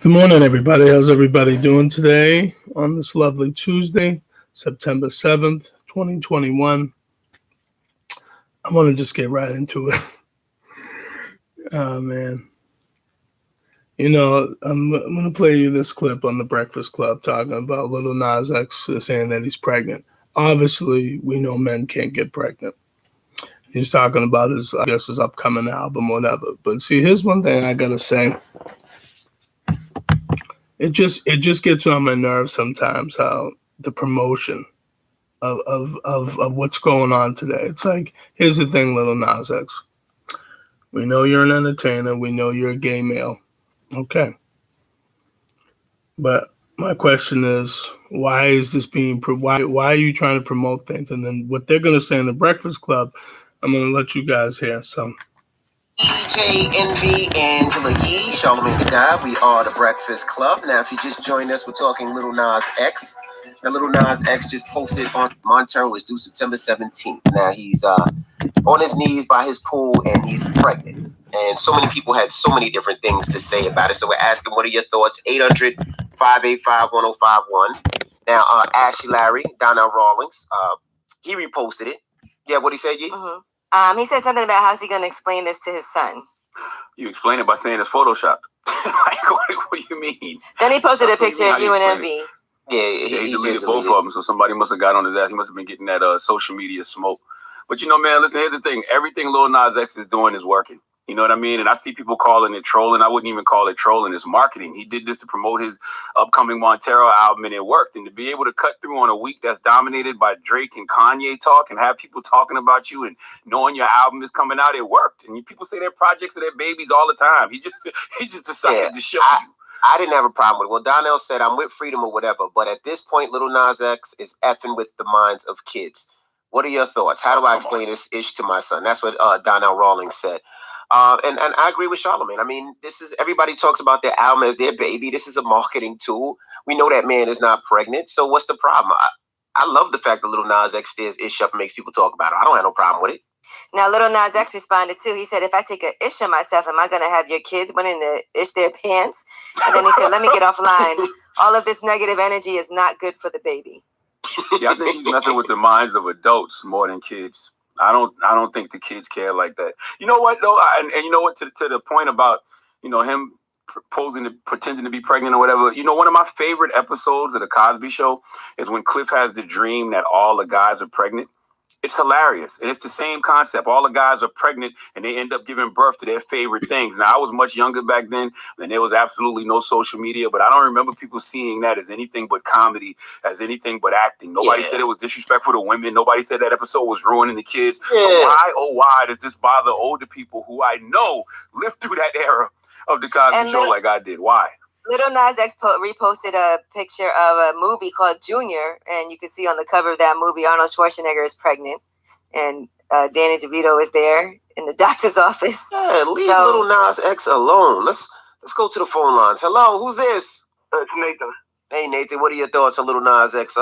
Good morning, everybody. How's everybody doing today on this lovely Tuesday, September 7th, 2021? I want to just get right into it. Oh, man. I'm going to play you this clip on the Breakfast Club talking about Lil Nas X saying that he's pregnant. Obviously, we know men can't get pregnant. He's talking about his upcoming album, whatever. But see, here's one thing I got to say. It just gets on my nerves sometimes how the promotion of what's going on today. It's like, here's the thing, Lil Nas X. We know you're an entertainer. We know you're a gay male. Okay. But my question is, why is this why are you trying to promote things? And then what they're going to say in the Breakfast Club, I'm going to let you guys hear. So, DJ Envy, Angela Yee, Charlamagne the God. We are the Breakfast Club. Now, if you just joined us, we're talking Lil Nas X. Now, Lil Nas X just posted on Montero is due September 17th. Now, he's on his knees by his pool and he's pregnant. And so many people had so many different things to say about it. So we're asking, what are your thoughts? 800-585-1051. Now, Ashley Larry, Donnell Rawlings, he reposted it. Yeah, what he said, Yee? He said something about how's he going to explain this to his son. You explain it by saying it's Photoshopped. Like, what do you mean? Then he posted a picture of you and Envy. Yeah, he deleted both of them, so somebody must have got on his ass. He must have been getting that social media smoke. But man, listen, here's the thing. Everything Lil Nas X is doing is working. You know what I mean? And I see people calling it trolling. I wouldn't even call it trolling. It's marketing. He did this to promote his upcoming Montero album, and it worked. And to be able to cut through on a week that's dominated by Drake and Kanye talk and have people talking about you and knowing your album is coming out, it worked. And people say their projects are their babies all the time. He just decided to show you. I didn't have a problem with it. Well, Donnell said, I'm with freedom or whatever. But at this point, Lil Nas X is effing with the minds of kids. What are your thoughts? How do I explain this ish to my son? That's what Donnell Rawlings said. And I agree with Charlamagne. I mean, everybody talks about their album as their baby. This is a marketing tool. We know that man is not pregnant. So what's the problem? I love the fact that Lil Nas X stares ish up and makes people talk about it. I don't have no problem with it. Now, Lil Nas X responded too. He said, if I take a ish on myself, am I going to have your kids wanting to ish their pants? And then he said, let me get offline. All of this negative energy is not good for the baby. Yeah, I think he's messing with the minds of adults more than kids. I don't think the kids care like that. You know what though, and you know what, to the point about him pretending to be pregnant or whatever. One of my favorite episodes of the Cosby Show is when Cliff has the dream that all the guys are pregnant. It's hilarious, and it's the same concept. All the guys are pregnant, and they end up giving birth to their favorite things. Now, I was much younger back then, and there was absolutely no social media, but I don't remember people seeing that as anything but comedy, as anything but acting. Nobody said it was disrespectful to women. Nobody said that episode was ruining the kids. Yeah. But why does this bother older people who I know lived through that era of the Cosby Show like I did? Why? Lil Nas X reposted a picture of a movie called Junior, and you can see on the cover of that movie, Arnold Schwarzenegger is pregnant, and Danny DeVito is there in the doctor's office. Yeah, leave Lil Nas X alone. Let's go to the phone lines. Hello, who's this? It's Nathan. Hey, Nathan, what are your thoughts on Lil Nas X,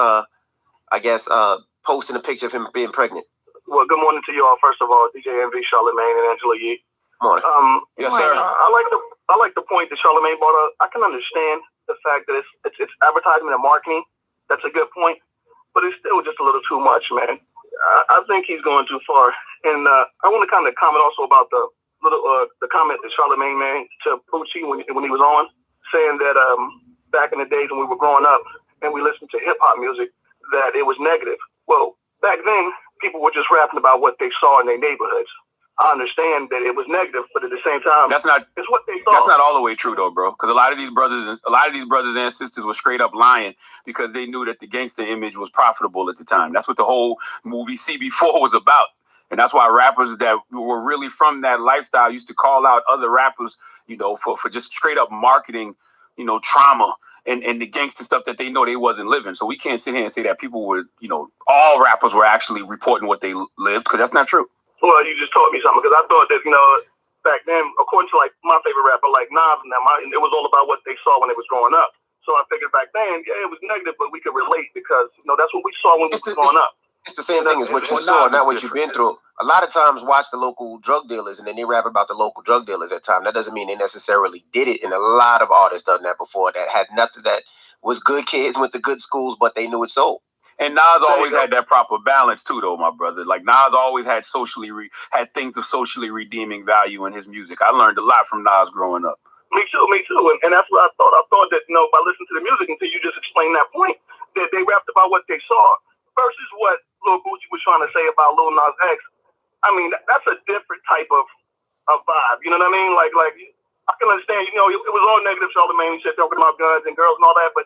posting a picture of him being pregnant? Well, good morning to you all. First of all, DJ Envy, Charlamagne, and Angela Yee. Morning. Yes, sir. I like the point that Charlamagne brought up. I can understand the fact that it's advertisement and marketing. That's a good point, but it's still just a little too much, man. I think he's going too far. And I want to kind of comment also about the comment that Charlamagne made to Poochie when he was on, saying that back in the days when we were growing up and we listened to hip hop music, that it was negative. Well, back then people were just rapping about what they saw in their neighborhoods. I understand that it was negative, but at the same time, it's what they thought. That's not all the way true, though, bro. Because a lot of these brothers and sisters were straight up lying because they knew that the gangster image was profitable at the time. That's what the whole movie CB4 was about, and that's why rappers that were really from that lifestyle used to call out other rappers, for just straight up marketing, trauma and the gangster stuff that they know they wasn't living. So we can't sit here and say that people were, all rappers were actually reporting what they lived, because that's not true. Well, you just told me something, because I thought that, back then, according to like my favorite rapper, like Nas and them, it was all about what they saw when they was growing up. So I figured back then, yeah, it was negative, but we could relate because, that's what we saw when we was growing up. It's the same thing as what you saw, not what you've been through. A lot of times watch the local drug dealers and then they rap about the local drug dealers at times. That doesn't mean they necessarily did it. And a lot of artists done that before that had nothing, that was good kids, went to good schools, but they knew it sold. And Nas always had that proper balance too, though, my brother. Like Nas always had had things of socially redeeming value in his music. I learned a lot from Nas growing up. Me too. And that's what I thought. I thought that, by listening to the music until you just explained that point, that they rapped about what they saw versus what Lil Gucci was trying to say about Lil Nas X. I mean, that's a different type of vibe. You know what I mean? Like I can understand, it was all negative, Charlamagne. He said talking about guns and girls and all that, but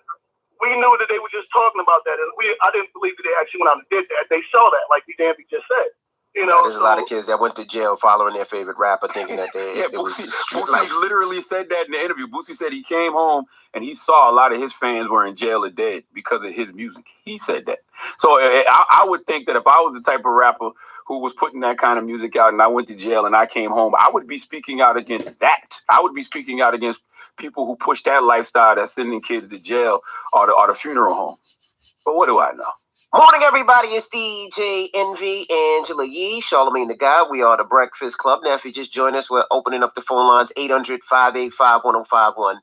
we knew that they were just talking about that. And I didn't believe that they actually went out and did that. They saw that, like Danby just said. There's a lot of kids that went to jail following their favorite rapper, thinking that it was street life. Boosie literally said that in the interview. Boosie said he came home and he saw a lot of his fans were in jail or dead because of his music. He said that. So I would think that if I was the type of rapper who was putting that kind of music out and I went to jail and I came home, I would be speaking out against that. I would be speaking out against people who push that lifestyle that's sending kids to jail or the funeral home. But what do I know? Morning, everybody. It's DJ Envy, Angela Yee, Charlamagne the God. We are the Breakfast Club. Now, if you just joined us, we're opening up the phone lines 800-585-1051,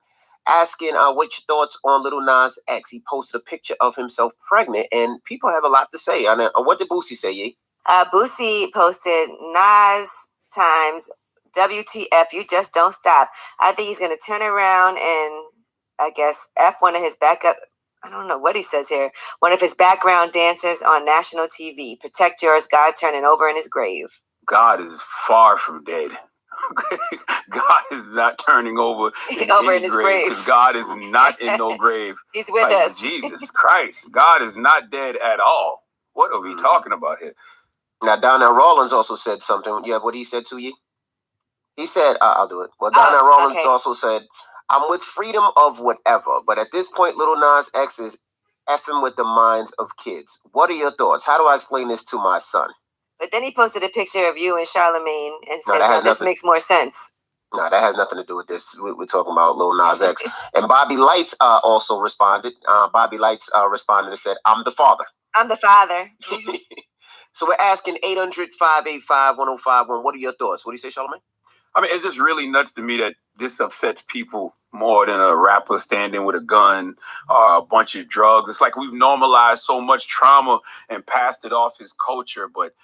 asking what your thoughts on Lil Nas X. He posted a picture of himself pregnant, and people have a lot to say. What did Boosie say, Yee? Boosie posted Nas times WTF, you just don't stop. I think he's going to turn around and, I guess, F one of his backup. I don't know what he says here. One of his background dancers on national TV. Protect yours, God turning over in his grave. God is far from dead. God is not turning over in his grave. Because God is not in no grave. He's with us. Jesus Christ. God is not dead at all. What are we talking about here? Now, Donnell Rawlings also said something. You have what he said to you? He said, I'll do it. Well, Donnell Rawlings also said, I'm with freedom of whatever, but at this point, Lil Nas X is effing with the minds of kids. What are your thoughts? How do I explain this to my son? But then he posted a picture of you and Charlamagne and said, this makes more sense. No, that has nothing to do with this. We're talking about Lil Nas X. And Bobby Lights also responded. Bobby Lights responded and said, I'm the father. I'm the father. Mm-hmm. So we're asking 800-585-1051. What are your thoughts? What do you say, Charlamagne? I mean, it's just really nuts to me that this upsets people more than a rapper standing with a gun or a bunch of drugs. It's like we've normalized so much trauma and passed it off as culture, but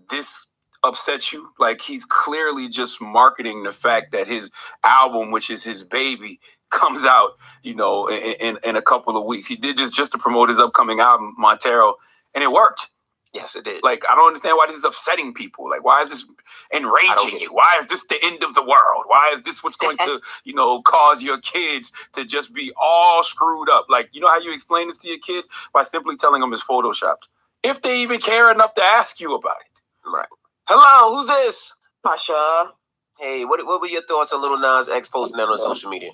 this upsets you. Like he's clearly just marketing the fact that his album, which is his baby, comes out, in a couple of weeks. He did this just to promote his upcoming album, Montero, and it worked. Yes, it did. Like, I don't understand why this is upsetting people. Like, why is this enraging you? Why is this the end of the world? Why is this what's going to, cause your kids to just be all screwed up? Like, you know how you explain this to your kids? By simply telling them it's photoshopped. If they even care enough to ask you about it. Right. Hello, who's this? Pasha. Hey, what were your thoughts on Lil Nas X posting that on social media?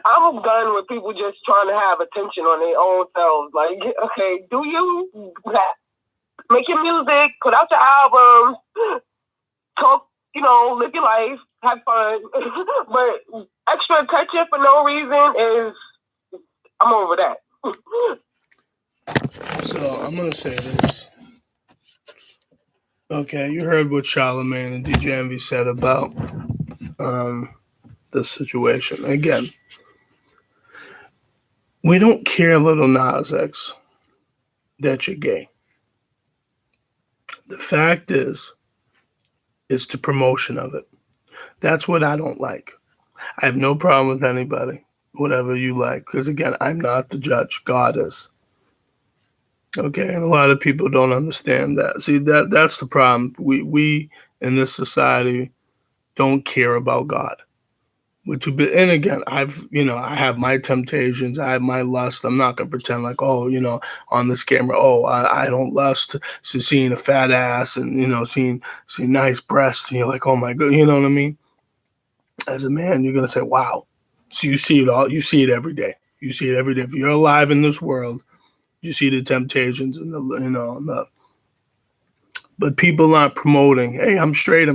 I'm done with people just trying to have attention on their own selves. Like, okay, do you make your music, put out your albums, talk, live your life, have fun. But extra attention for no reason I'm over that. So I'm gonna say this. Okay, you heard what Charlamagne and DJ Envy said about the situation. Again, we don't care, Lil Nas X, that you're gay. The fact is the promotion of it. That's what I don't like. I have no problem with anybody, whatever you like, because again, I'm not the judge. God is. Okay, and a lot of people don't understand that. See, that's the problem. We in this society don't care about God. And again, I have my temptations, I have my lust. I'm not gonna pretend like, on this camera, I don't lust to seeing a fat ass and seeing nice breasts, and you're like, oh my god, you know what I mean? As a man, you're gonna say, wow. So you see it all. You see it every day. You see it every day. If you're alive in this world, you see the temptations and but people aren't promoting, hey, I'm straight.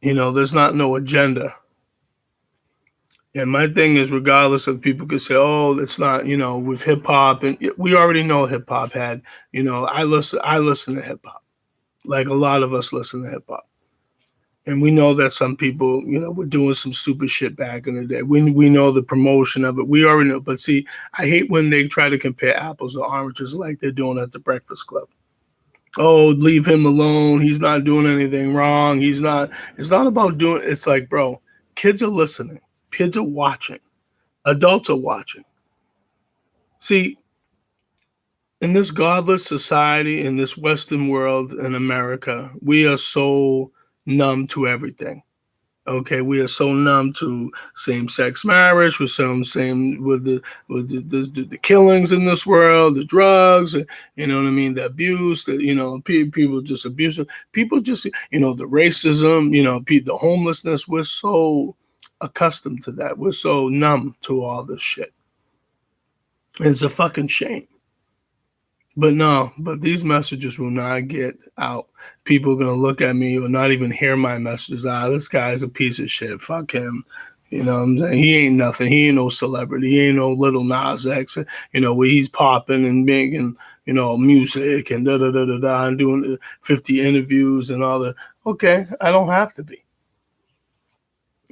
There's not no agenda. And my thing is, regardless of people could say, "Oh, it's not," with hip hop, and we already know hip hop had, I listen to hip hop, like a lot of us listen to hip hop, and we know that some people, were doing some stupid shit back in the day. We know the promotion of it. We already know. But see, I hate when they try to compare apples to oranges, like they're doing at the Breakfast Club. Oh, leave him alone. He's not doing anything wrong. He's not. It's not about doing. It's like, bro, kids are listening. Kids are watching. Adults are watching. See, in this godless society, in this Western world, in America, we are so numb to everything. Okay, we are so numb to same-sex marriage. We're so same with the killings in this world, the drugs. You know what I mean? The abuse. People just abuse it. People just the racism. The homelessness. We're so accustomed to that. We're so numb to all this shit. It's a fucking shame. But no, these messages will not get out. People are gonna look at me or not even hear my messages. This guy's a piece of shit. Fuck him. You know what I'm saying? He ain't nothing. He ain't no celebrity. He ain't no Lil Nas X. Where he's popping and making, music and da da da da da and doing 50 interviews and all that. Okay, I don't have to be.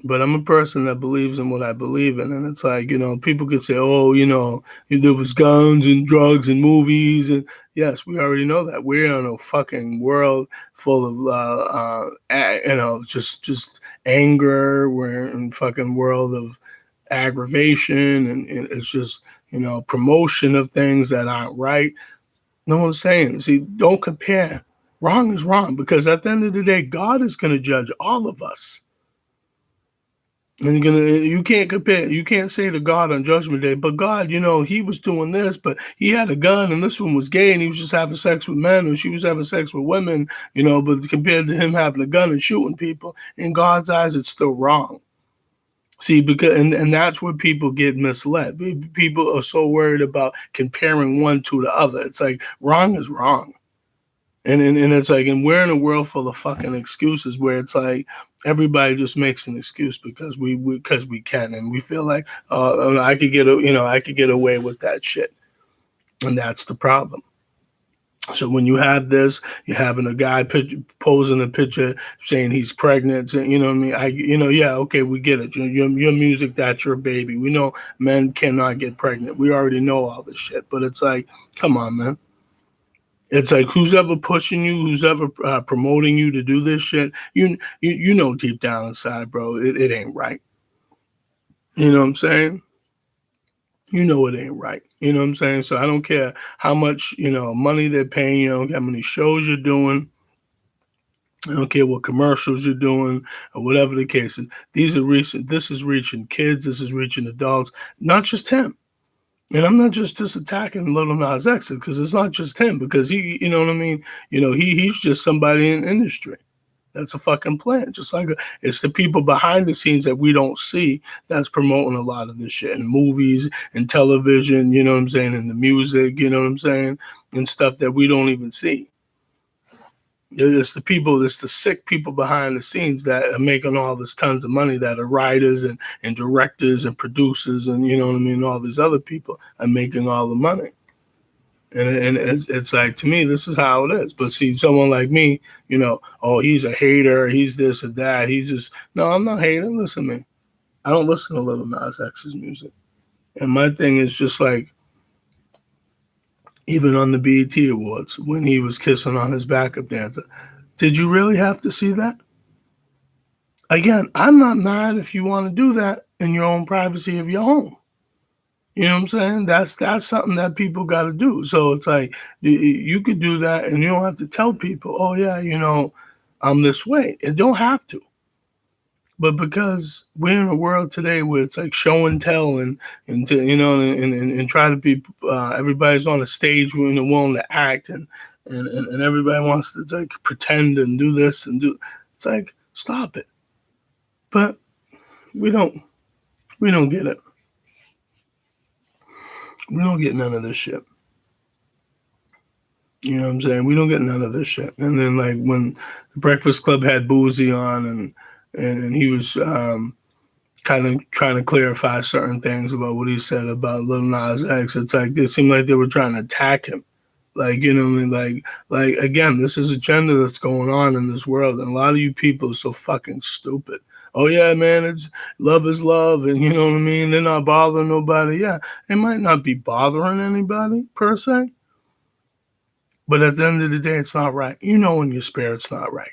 But I'm a person that believes in what I believe in. And it's like, people could say, oh, there was guns and drugs and movies. And yes, we already know that. We're in a fucking world full of, just anger. We're in a fucking world of aggravation. And it's just, promotion of things that aren't right. No one's saying, see, don't compare. Wrong is wrong. Because at the end of the day, God is going to judge all of us. And you can't compare. You can't say to God on Judgment Day, but God, he was doing this, but he had a gun, and this one was gay, and he was just having sex with men, or she was having sex with women, But compared to him having a gun and shooting people, in God's eyes, it's still wrong. See, because and that's where people get misled. People are so worried about comparing one to the other. It's like wrong is wrong. And it's like, and we're in a world full of fucking excuses where it's like everybody just makes an excuse because we can, and we feel like I could get away with that shit, and that's the problem. So when you have this, you're having a guy posing a picture saying he's pregnant, and you know what I mean. Yeah, okay, we get it. Your music, that's your baby. We know men cannot get pregnant. We already know all this shit, but it's like, come on, man. It's like who's ever pushing you, who's ever promoting you to do this shit. You know deep down inside, bro, it ain't right. You know what I'm saying? You know it ain't right. You know what I'm saying? So I don't care how much money they're paying you. I don't care how many shows you're doing. I don't care what commercials you're doing or whatever the case is. This is reaching kids. This is reaching adults. Not just him. And I'm not just attacking Lil Nas X because it's not just him, because he, you know what I mean? He's just somebody in the industry. That's a fucking plan. Just like it's the people behind the scenes that we don't see that's promoting a lot of this shit in movies and television, you know what I'm saying, and the music, you know what I'm saying, and stuff that we don't even see. It's the sick people behind the scenes that are making all this tons of money, that are writers and directors and producers and, you know what I mean, all these other people are making all the money. And it's like, to me, this is how it is. But see, someone like me, oh, he's a hater, he's this or that. No, I'm not hating. Listen to me. I don't listen to Lil Nas X's music. And my thing is just like, even on the BET Awards, when he was kissing on his backup dancer, did you really have to see that? Again, I'm not mad if you want to do that in your own privacy of your home. You know what I'm saying? That's something that people got to do. So it's like you could do that, and you don't have to tell people, oh yeah, I'm this way. You don't have to. But because we're in a world today where it's like show and tell, and try to be everybody's on a stage willing to act, and everybody wants to like pretend and do this and do. It's like, stop it. But we don't get it. We don't get none of this shit. You know what I'm saying? We don't get none of this shit. And then like when the Breakfast Club had Boozy on, and he was kind of trying to clarify certain things about what he said about Lil Nas X. It's like it seemed like they were trying to attack him. Like, you know what I mean? Like again, this is agenda that's going on in this world, and a lot of you people are so fucking stupid. Oh yeah, man, it's love is love, and you know what I mean? They're not bothering nobody. Yeah, they might not be bothering anybody per se, but at the end of the day, it's not right. You know in your spirit's not right.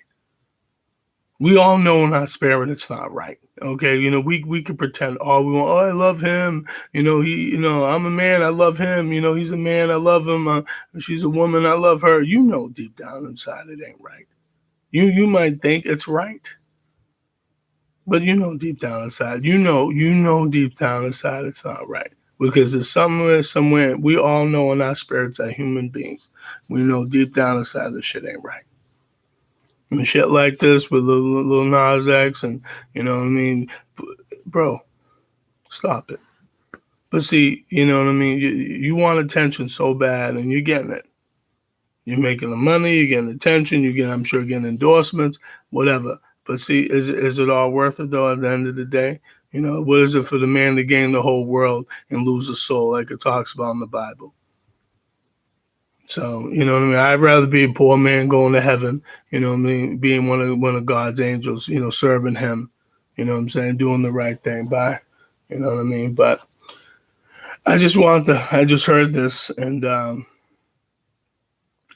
We all know in our spirit it's not right. Okay, you know, we can pretend all we want. Oh, I love him. You know, I'm a man, I love him. You know, he's a man, I love him. She's a woman, I love her. You know deep down inside it ain't right. You might think it's right. But you know deep down inside, you know deep down inside it's not right. Because there's somewhere, we all know in our spirits as human beings. We know deep down inside this shit ain't right. And shit like this with Lil Nas X and, you know what I mean? Bro, stop it. But see, you know what I mean? You want attention so bad and you're getting it. You're making the money, you're getting attention, I'm sure getting endorsements, whatever. But see, is it all worth it though at the end of the day? You know, what is it for the man to gain the whole world and lose a soul like it talks about in the Bible? So, you know what I mean? I'd rather be a poor man going to heaven, you know what I mean, being one of God's angels, you know, serving him, you know what I'm saying, doing the right thing by, you know what I mean? But I just heard this and I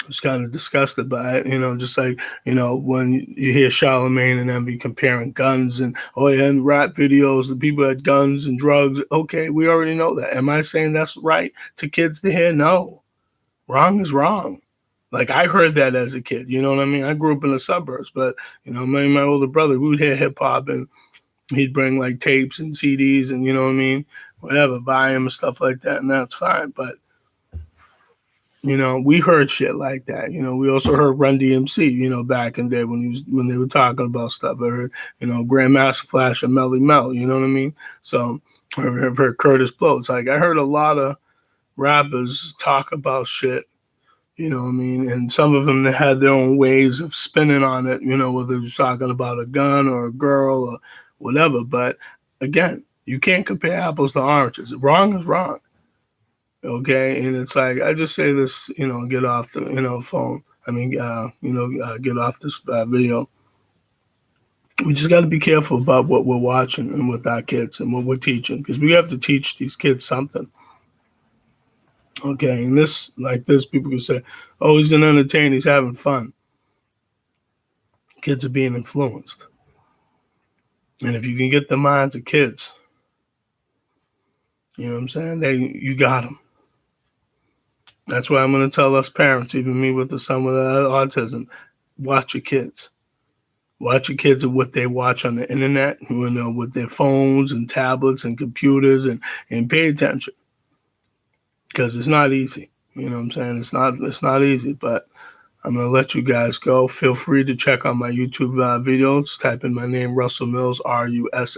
was kind of disgusted by it, you know, just like, you know, when you hear Charlemagne and them be comparing guns and, oh yeah, and rap videos, the people had guns and drugs. Okay, we already know that. Am I saying that's right to kids to hear? No. Wrong is wrong. Like I heard that as a kid, you know what I mean? I grew up in the suburbs, but you know, my older brother, we would hear hip hop and he'd bring like tapes and CDs and you know what I mean, whatever, buy him and stuff like that, and that's fine. But you know, we heard shit like that. You know, we also heard Run DMC, you know, back in the day when they were talking about stuff. I heard, you know, Grandmaster Flash and Melly Mel, you know what I mean? So I've heard Curtis Blow. It's like I heard a lot of rappers talk about shit. You know what I mean? And some of them, they had their own ways of spinning on it, you know, whether it was talking about a gun or a girl or whatever. But again, you can't compare apples to oranges. Wrong is wrong. Okay? And it's like, I just say this, you know, get off the, you know, phone. I mean, get off this video. We just got to be careful about what we're watching and with our kids and what we're teaching because we have to teach these kids something. Okay, and this, people can say, oh, he's an entertainer, he's having fun. Kids are being influenced. And if you can get the minds of kids, you know what I'm saying, you got them. That's why I'm going to tell us parents, even me with the son with autism, watch your kids. Watch your kids and what they watch on the internet, you know, with their phones and tablets and computers and pay attention. Because it's not easy. You know what I'm saying? It's not easy, but I'm going to let you guys go. Feel free to check out my YouTube videos. Type in my name, Russell Mills, RussellMills,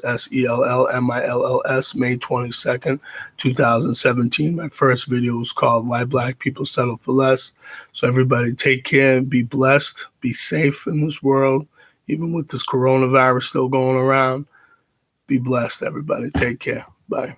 May 22nd, 2017. My first video was called Why Black People Settle for Less. So everybody take care, be blessed, be safe in this world. Even with this coronavirus still going around, be blessed, everybody. Take care. Bye.